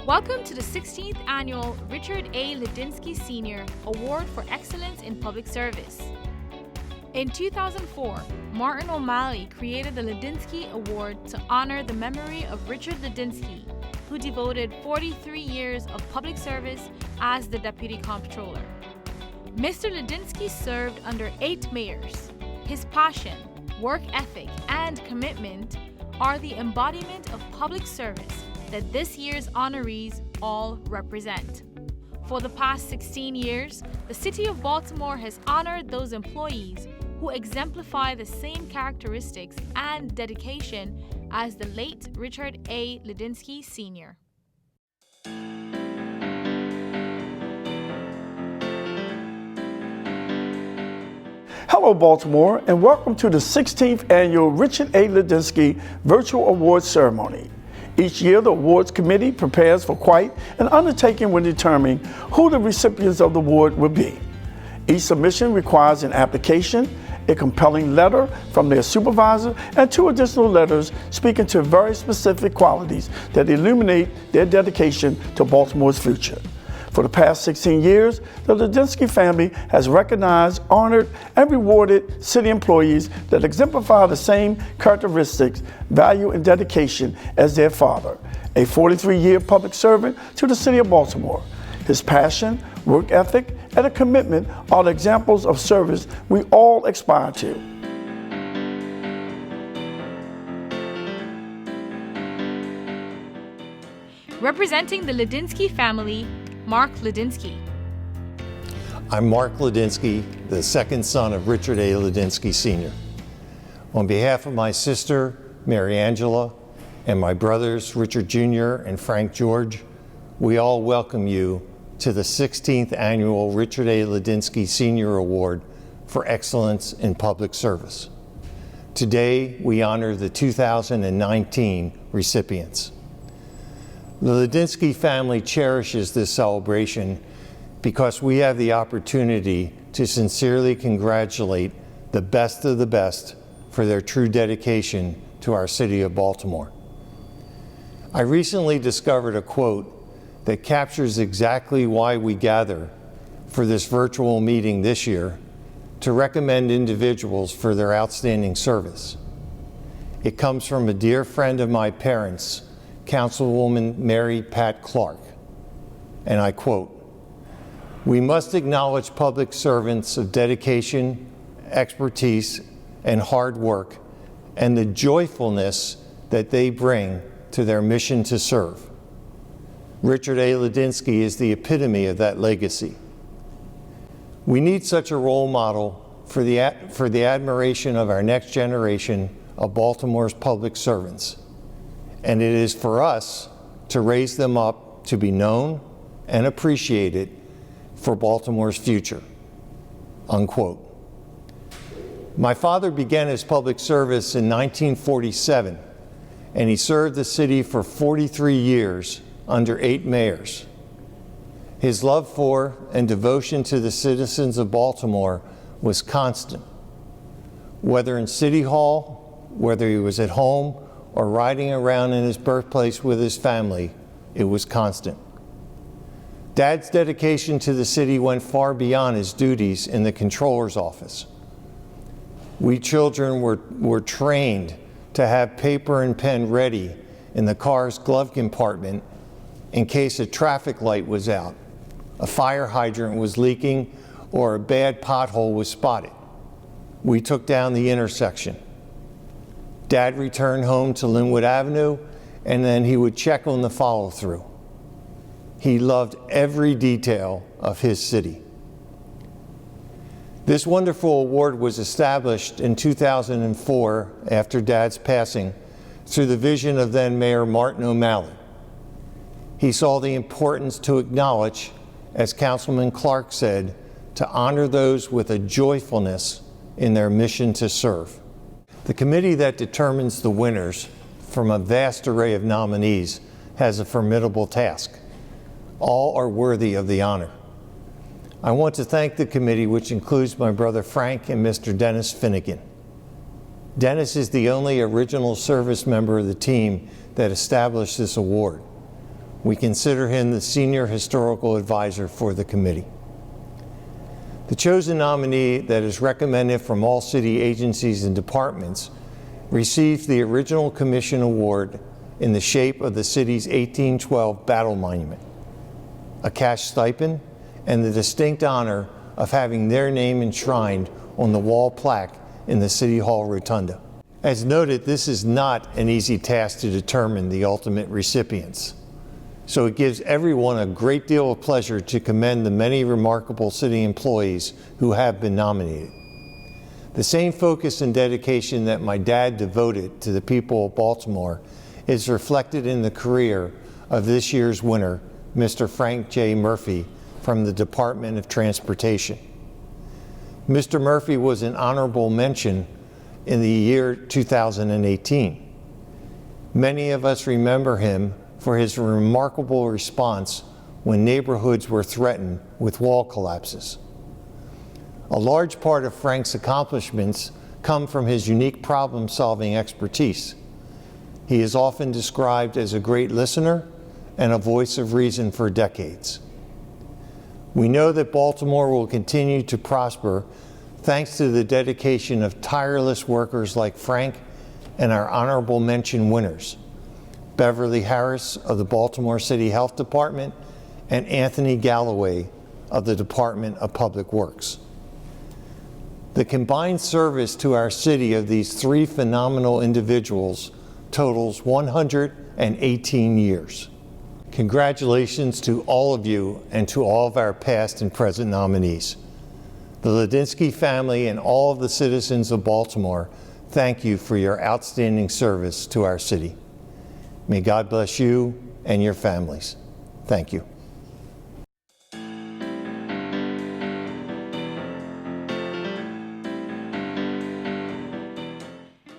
Welcome to the 16th Annual Richard A. Lidinsky Sr. Award for Excellence in Public Service. In 2004, Martin O'Malley created the Lidinsky Award to honor the memory of Richard Lidinsky, who devoted 43 years of public service as the Deputy Comptroller. Mr. Lidinsky served under 8 mayors. His passion, work ethic, and commitment are the embodiment of public service that this year's honorees all represent. For the past 16 years, the City of Baltimore has honored those employees who exemplify the same characteristics and dedication as the late Richard A. Lidinsky Sr. Hello, Baltimore, and welcome to the 16th Annual Richard A. Lidinsky Virtual Awards Ceremony. Each year, the awards committee prepares for quite an undertaking when determining who the recipients of the award will be. Each submission requires an application, a compelling letter from their supervisor, and 2 additional letters speaking to very specific qualities that illuminate their dedication to Baltimore's future. For the past 16 years, the Lidinsky family has recognized, honored, and rewarded city employees that exemplify the same characteristics, value, and dedication as their father, a 43-year public servant to the city of Baltimore. His passion, work ethic, and a commitment are the examples of service we all aspire to. Representing the Lidinsky family, Mark Lidinsky. I'm Mark Lidinsky, the second son of Richard A. Lidinsky Sr. On behalf of my sister, Mary Angela, and my brothers, Richard Jr. and Frank George, we all welcome you to the 16th Annual Richard A. Lidinsky Sr. Award for Excellence in Public Service. Today, we honor the 2019 recipients. The Lidinsky family cherishes this celebration because we have the opportunity to sincerely congratulate the best of the best for their true dedication to our city of Baltimore. I recently discovered a quote that captures exactly why we gather for this virtual meeting this year to recommend individuals for their outstanding service. It comes from a dear friend of my parents, Councilwoman Mary Pat Clark, and I quote, "We must acknowledge public servants of dedication, expertise, and hard work, and the joyfulness that they bring to their mission to serve. Richard A. Lidinsky is the epitome of that legacy. We need such a role model for the admiration of our next generation of Baltimore's public servants. And it is for us to raise them up to be known and appreciated for Baltimore's future," unquote. My father began his public service in 1947, and he served the city for 43 years under 8 mayors. His love for and devotion to the citizens of Baltimore was constant. Whether in City Hall, whether he was at home, or riding around in his birthplace with his family, it was constant. Dad's dedication to the city went far beyond his duties in the Comptroller's office. We children were trained to have paper and pen ready in the car's glove compartment in case a traffic light was out, a fire hydrant was leaking, or a bad pothole was spotted. We took down the intersection. Dad returned home to Linwood Avenue, and then he would check on the follow-through. He loved every detail of his city. This wonderful award was established in 2004 after Dad's passing through the vision of then Mayor Martin O'Malley. He saw the importance to acknowledge, as Councilman Clark said, to honor those with a joyfulness in their mission to serve. The committee that determines the winners from a vast array of nominees has a formidable task. All are worthy of the honor. I want to thank the committee, which includes my brother Frank and Mr. Dennis Finnegan. Dennis is the only original service member of the team that established this award. We consider him the Senior Historical Advisor for the committee. The chosen nominee that is recommended from all city agencies and departments received the original commission award in the shape of the city's 1812 Battle Monument, a cash stipend, and the distinct honor of having their name enshrined on the wall plaque in the City Hall Rotunda. As noted, this is not an easy task to determine the ultimate recipients. So it gives everyone a great deal of pleasure to commend the many remarkable city employees who have been nominated. The same focus and dedication that my dad devoted to the people of Baltimore is reflected in the career of this year's winner, Mr. Frank J. Murphy from the Department of Transportation. Mr. Murphy was an honorable mention in the year 2018. Many of us remember him for his remarkable response when neighborhoods were threatened with wall collapses. A large part of Frank's accomplishments come from his unique problem-solving expertise. He is often described as a great listener and a voice of reason for decades. We know that Baltimore will continue to prosper thanks to the dedication of tireless workers like Frank and our honorable mention winners, Beverly Harris of the Baltimore City Health Department and Anthony Galloway of the Department of Public Works. The combined service to our city of these three phenomenal individuals totals 118 years. Congratulations to all of you and to all of our past and present nominees. The Lidinsky family and all of the citizens of Baltimore thank you for your outstanding service to our city. May God bless you and your families. Thank you.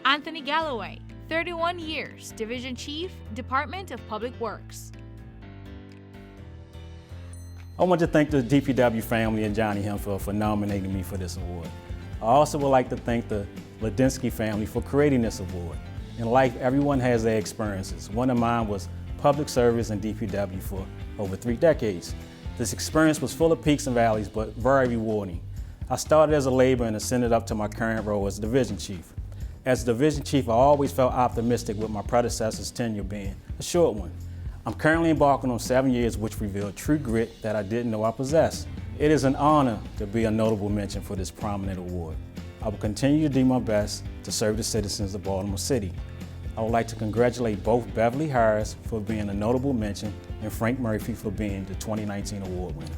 Anthony Galloway, 31 years, Division Chief, Department of Public Works. I want to thank the DPW family and Johnny Hemphill for nominating me for this award. I also would like to thank the Lidinsky family for creating this award. In life, everyone has their experiences. One of mine was public service in DPW for over 3 decades. This experience was full of peaks and valleys, but very rewarding. I started as a laborer and ascended up to my current role as Division Chief. As Division Chief, I always felt optimistic with my predecessor's tenure being a short one. I'm currently embarking on 7 years, which revealed true grit that I didn't know I possessed. It is an honor to be a notable mention for this prominent award. I will continue to do my best to serve the citizens of Baltimore City. I would like to congratulate both Beverly Harris for being a notable mention and Frank Murphy for being the 2019 award winner.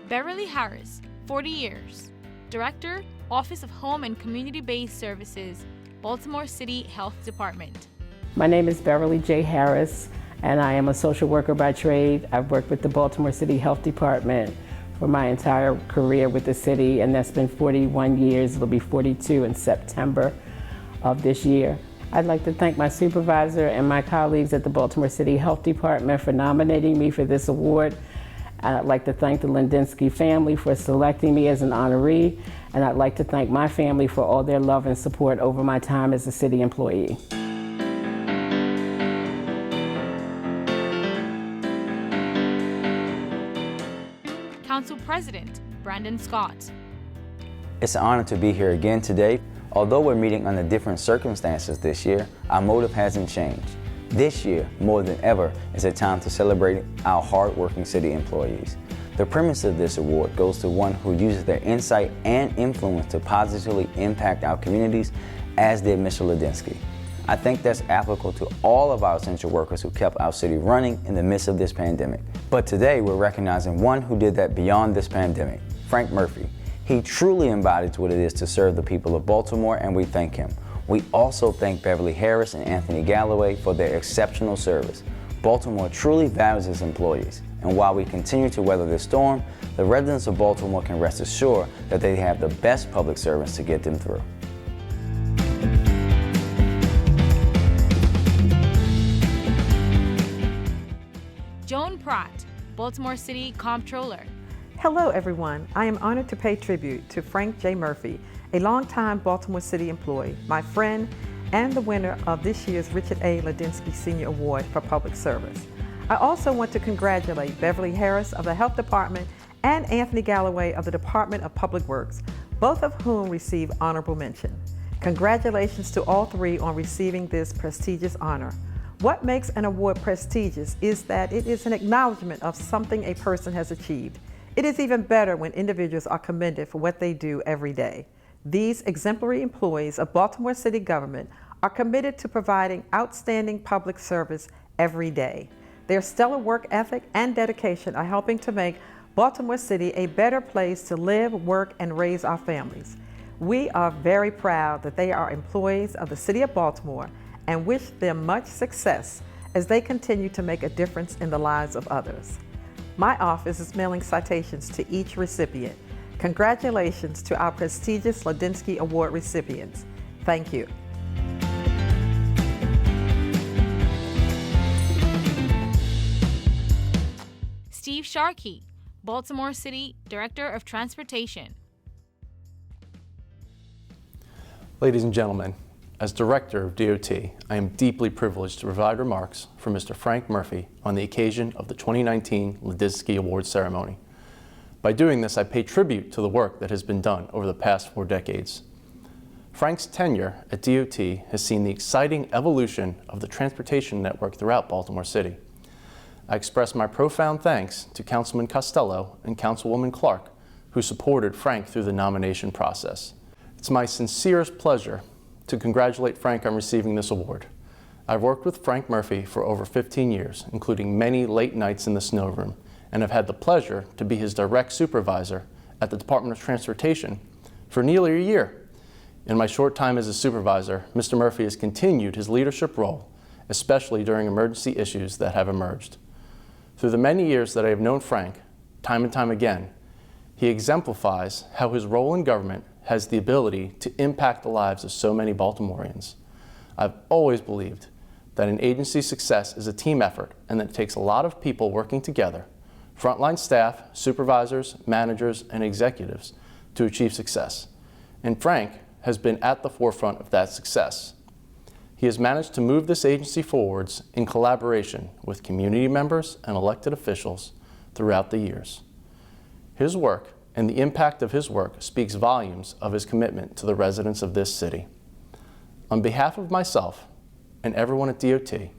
Beverly Harris, 40 years, Director, Office of Home and Community-Based Services, Baltimore City Health Department. My name is Beverly J. Harris, and I am a social worker by trade. I've worked with the Baltimore City Health Department for my entire career with the city, and that's been 41 years. It'll be 42 in September of this year. I'd like to thank my supervisor and my colleagues at the Baltimore City Health Department for nominating me for this award. And I'd like to thank the Lidinsky family for selecting me as an honoree, and I'd like to thank my family for all their love and support over my time as a city employee. Council President Brandon Scott. It's an honor to be here again today. Although we're meeting under different circumstances this year, our motive hasn't changed. This year, more than ever, is a time to celebrate our hard-working city employees. The premise of this award goes to one who uses their insight and influence to positively impact our communities, as did Mr. Lidinsky. I think that's applicable to all of our essential workers who kept our city running in the midst of this pandemic. But today, we're recognizing one who did that beyond this pandemic, Frank Murphy. He truly embodies what it is to serve the people of Baltimore, and we thank him. We also thank Beverly Harris and Anthony Galloway for their exceptional service. Baltimore truly values its employees, and while we continue to weather this storm, the residents of Baltimore can rest assured that they have the best public servants to get them through. Joan Pratt, Baltimore City Comptroller. Hello everyone, I am honored to pay tribute to Frank J. Murphy, a longtime Baltimore City employee, my friend, and the winner of this year's Richard A. Lidinsky Senior Award for Public Service. I also want to congratulate Beverly Harris of the Health Department and Anthony Galloway of the Department of Public Works, both of whom received honorable mention. Congratulations to all three on receiving this prestigious honor. What makes an award prestigious is that it is an acknowledgement of something a person has achieved. It is even better when individuals are commended for what they do every day. These exemplary employees of Baltimore City government are committed to providing outstanding public service every day. Their stellar work ethic and dedication are helping to make Baltimore City a better place to live, work, and raise our families. We are very proud that they are employees of the City of Baltimore and wish them much success as they continue to make a difference in the lives of others. My office is mailing citations to each recipient. Congratulations to our prestigious Lidinsky Award recipients. Thank you. Steve Sharkey, Baltimore City Director of Transportation. Ladies and gentlemen, as Director of DOT, I am deeply privileged to provide remarks for Mr. Frank Murphy on the occasion of the 2019 Lidinsky Award ceremony. By doing this, I pay tribute to the work that has been done over the past 4 decades. Frank's tenure at DOT has seen the exciting evolution of the transportation network throughout Baltimore City. I express my profound thanks to Councilman Costello and Councilwoman Clark, who supported Frank through the nomination process. It's my sincerest pleasure to congratulate Frank on receiving this award. I've worked with Frank Murphy for over 15 years, including many late nights in the snow room, and have had the pleasure to be his direct supervisor at the Department of Transportation for nearly a year. In my short time as a supervisor, Mr. Murphy has continued his leadership role, especially during emergency issues that have emerged. Through the many years that I have known Frank, time and time again, he exemplifies how his role in government has the ability to impact the lives of so many Baltimoreans. I've always believed that an agency's success is a team effort and that it takes a lot of people working together, frontline staff, supervisors, managers, and executives, to achieve success. And Frank has been at the forefront of that success. He has managed to move this agency forwards in collaboration with community members and elected officials throughout the years. His work and the impact of his work speaks volumes of his commitment to the residents of this city. On behalf of myself and everyone at DOT, I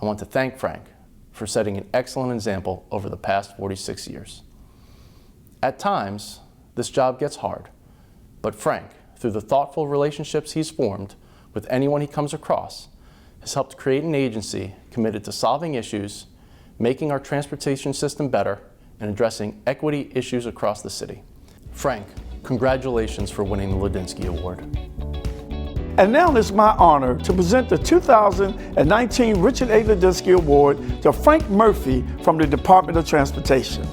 want to thank Frank for setting an excellent example over the past 46 years. At times, this job gets hard, but Frank, through the thoughtful relationships he's formed with anyone he comes across, has helped create an agency committed to solving issues, making our transportation system better, and addressing equity issues across the city. Frank, congratulations for winning the Lidinsky Award. And now it's my honor to present the 2019 Richard A. Lidinsky Award to Frank Murphy from the Department of Transportation.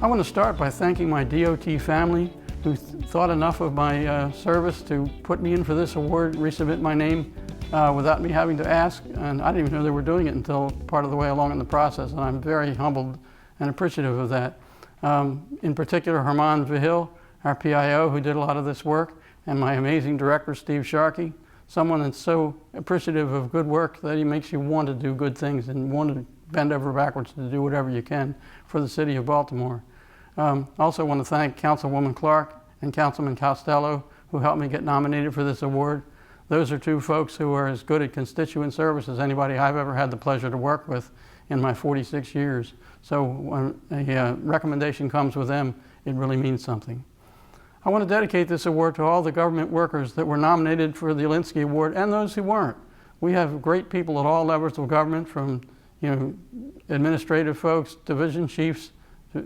I want to start by thanking my DOT family who thought enough of my service to put me in for this award, resubmit my name without me having to ask, and I didn't even know they were doing it until part of the way along in the process, and I'm very humbled and appreciative of that. In particular, Herman Vihil, our PIO, who did a lot of this work, and my amazing director, Steve Sharkey, someone that's so appreciative of good work that he makes you want to do good things and want to bend over backwards to do whatever you can for the city of Baltimore. Also want to thank Councilwoman Clark and Councilman Costello, who helped me get nominated for this award. Those are two folks who are as good at constituent service as anybody I've ever had the pleasure to work with in my 46 years. So when a recommendation comes with them, it really means something. I want to dedicate this award to all the government workers that were nominated for the Lidinsky Award and those who weren't. We have great people at all levels of government, from administrative folks, division chiefs,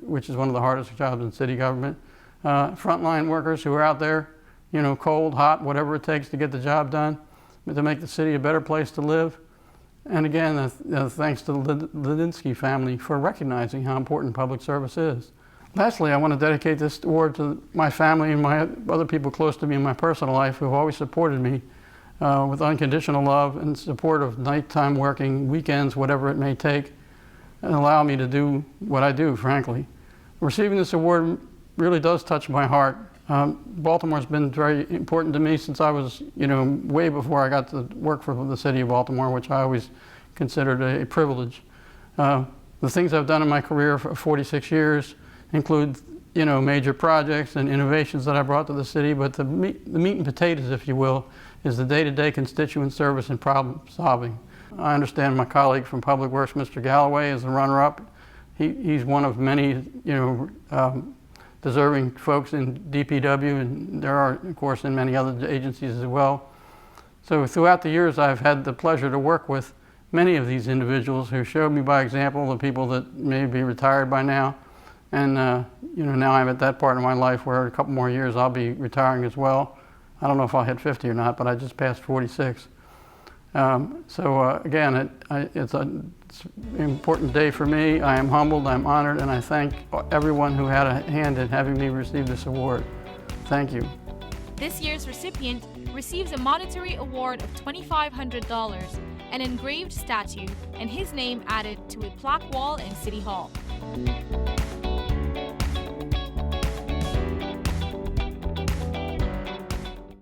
which is one of the hardest jobs in city government, frontline workers who are out there, cold, hot, whatever it takes to get the job done, to make the city a better place to live. And again, thanks to the Lidinsky family for recognizing how important public service is. Lastly, I want to dedicate this award to my family and my other people close to me in my personal life who have always supported me with unconditional love and support of nighttime working, weekends, whatever it may take, and allow me to do what I do, frankly. Receiving this award really does touch my heart. Baltimore's been very important to me since I was, way before I got to work for the city of Baltimore, which I always considered a privilege. The things I've done in my career for 46 years include, major projects and innovations that I brought to the city, but the meat and potatoes, if you will, is the day-to-day constituent service and problem solving. I understand my colleague from Public Works, Mr. Galloway, is the runner-up. He's one of many, deserving folks in DPW, and there are, of course, in many other agencies as well. So throughout the years, I've had the pleasure to work with many of these individuals who showed me by example the people that may be retired by now. And now I'm at that part of my life where in a couple more years I'll be retiring as well. I don't know if I'll hit 50 or not, but I just passed 46. Again, it's an important day for me. I am humbled, I'm honored, and I thank everyone who had a hand in having me receive this award. Thank you. This year's recipient receives a monetary award of $2,500, an engraved statue, and his name added to a plaque wall in City Hall.